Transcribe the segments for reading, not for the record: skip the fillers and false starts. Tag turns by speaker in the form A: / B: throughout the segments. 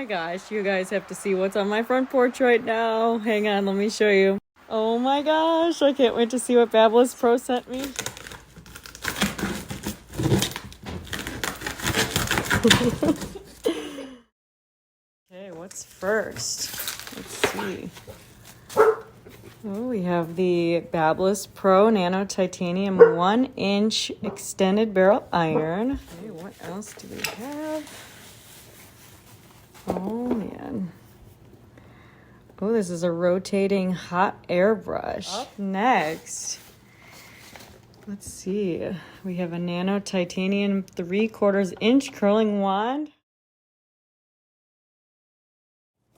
A: gosh, you guys have to see what's on my front porch right now. Hang on, let me show you. Oh my gosh, I can't wait to see what BaBylissPRO sent me. Okay, what's first? Let's see. Oh, we have the BaBylissPRO Nano Titanium 1-inch extended barrel iron. Okay, what else do we have? Oh man. Oh, this is a rotating hot air brush. Up next, let's see. We have a Nano Titanium 3/4 inch curling wand.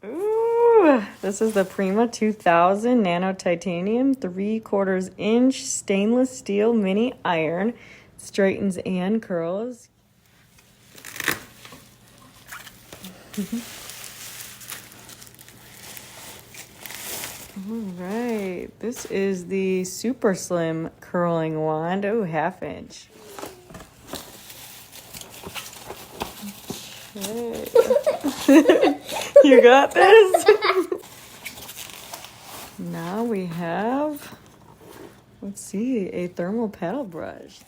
A: Ooh, this is the Prima 2000 Nano Titanium 3/4 inch stainless steel mini iron. Straightens and curls. All right, this is the super slim curling wand. Oh, 1/2 inch. Okay. You got this? Now we have, let's see, a thermal paddle brush.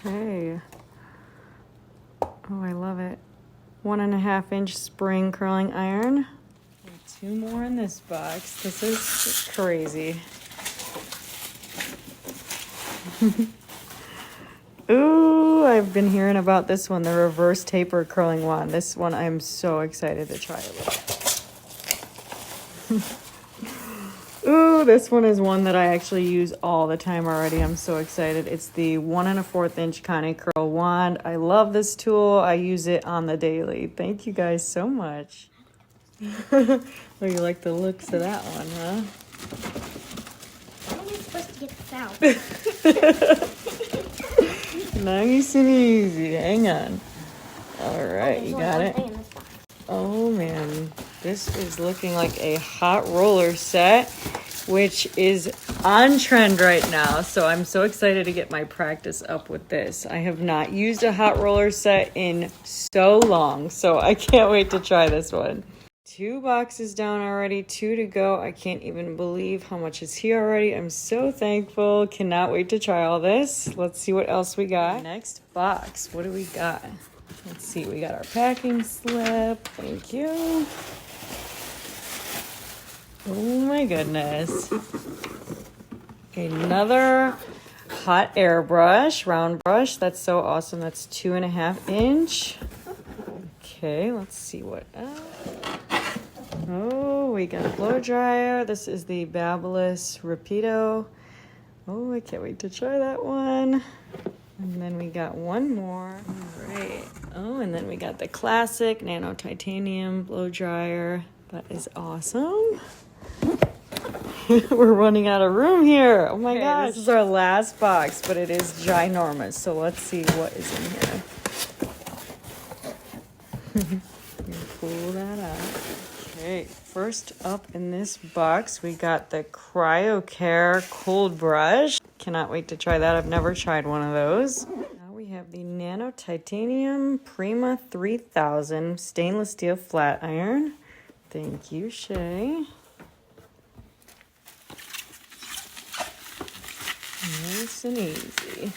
A: Okay. Oh, I love it. 1.5 inch spring curling iron. 2 more in this box. This is crazy. Ooh, I've been hearing about this one, the reverse taper curling wand. This one I'm so excited to try it. Ooh, this one is one that I actually use all the time already. I'm so excited. It's the 1 1/4 inch Connie Curl wand. I love this tool. I use it on the daily. Thank you guys so much. Oh, you like the looks of that one, huh?
B: How am I supposed to get this out?
A: Nice and easy. Hang on. All right, you got it. Oh man, this is looking like a hot roller set, which is on trend right now. So I'm so excited to get my practice up with this. I have not used a hot roller set in so long, so I can't wait to try this one. 2 boxes down already, 2 to go. I can't even believe how much is here already. I'm so thankful. Cannot wait to try all this. Let's see what else we got. Next box, what do we got? Let's see, we got our packing slip. Thank you. Oh my goodness. Another hot air brush, round brush. That's so awesome. That's 2.5 inch. Okay, let's see what else. Oh, we got a blow dryer. This is the Babyliss Rapido. Oh, I can't wait to try that one. And then we got one more. All right. Oh, and then we got the classic Nano Titanium blow dryer. That is awesome. We're running out of room here. Oh my gosh. This is our last box, but it is ginormous. So let's see what is in here. Pull that out. Okay, first up in this box, we got the CryoCare cold brush. Cannot wait to try that. I've never tried one of those. Now we have the Nano Titanium Prima 3000 stainless steel flat iron. Thank you, Shay. Nice and easy.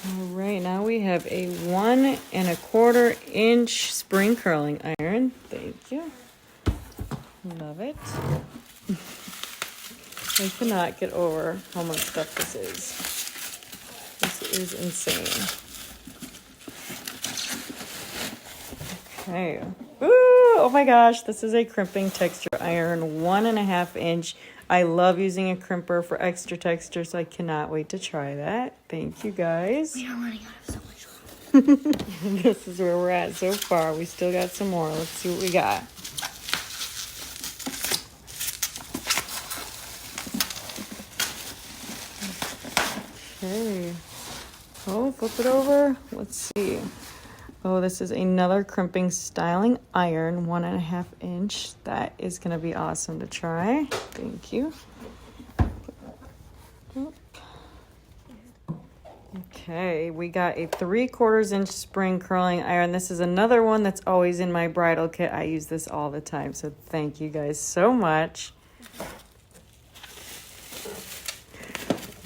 A: All right, now we have a 1 1/4 inch spring curling iron. Thank you. Love it. I cannot get over how much stuff this is. This is insane. Okay. Ooh, oh my gosh, this is a crimping texture iron, 1 1/2 inch. I love using a crimper for extra texture, so I cannot wait to try that. Thank you guys.
B: We are running out of so much room.
A: This is where we're at so far. We still got some more. Let's see what we got. Okay. Oh, flip it over. Let's see. Oh, this is another crimping styling iron, 1 1/2 inch. That is going to be awesome to try. Thank you. Okay, we got a 3/4 inch spring curling iron. This is another one that's always in my bridal kit. I use this all the time, so thank you guys so much.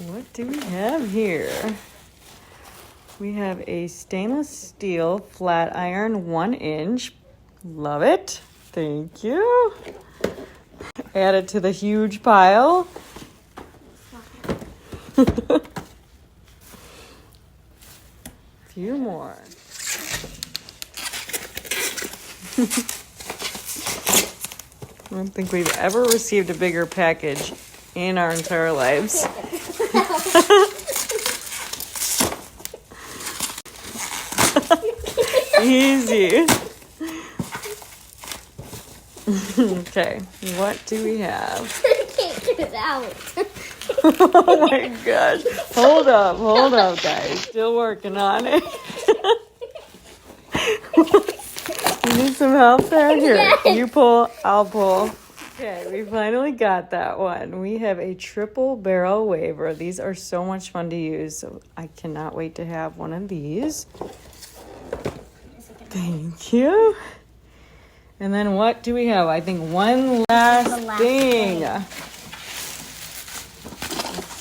A: What do we have here? We have a stainless steel flat iron 1 inch. Love it. Thank you. Add it to the huge pile. Few more. I don't think we've ever received a bigger package in our entire lives. Easy. Okay, what do we have?
B: I can't get it out.
A: Oh my gosh. Hold up, guys. Still working on it. You need some help there? Here,
B: Yes.
A: you pull, I'll pull. Okay, we finally got that one. We have a triple barrel waver. These are so much fun to use, so I cannot wait to have one of these. Thank you. And then what do we have? I think one last thing. Let's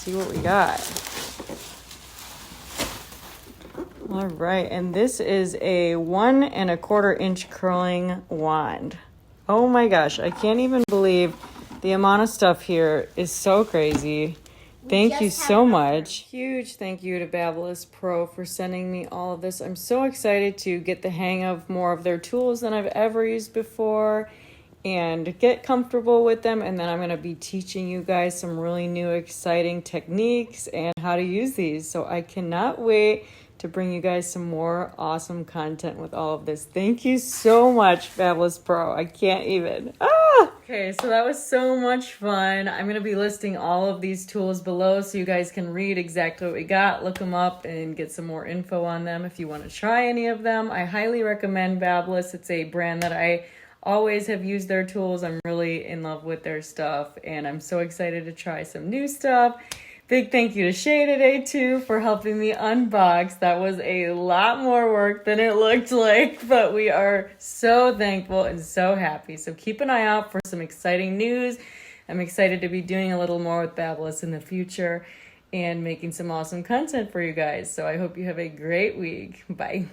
A: see what we got. All right, and this is a 1 1/4 inch curling wand. Oh my gosh, I can't even believe the amount of stuff here is so crazy. Thank you so much. Huge thank you to BaBylissPRO for sending me all of this. I'm so excited to get the hang of more of their tools than I've ever used before and get comfortable with them. And then I'm going to be teaching you guys some really new exciting techniques and how to use these. So I cannot wait to bring you guys some more awesome content with all of this. Thank you so much, BaBylissPRO. I can't even. Okay, so that was so much fun. I'm going to be listing all of these tools below so you guys can read exactly what we got, look them up, and get some more info on them if you want to try any of them. I highly recommend Babyliss. It's a brand that I always have used their tools. I'm really in love with their stuff, and I'm so excited to try some new stuff. Big thank you to Shay today, too, for helping me unbox. That was a lot more work than it looked like, but we are so thankful and so happy. So keep an eye out for some exciting news. I'm excited to be doing a little more with Babyliss in the future and making some awesome content for you guys. So I hope you have a great week. Bye.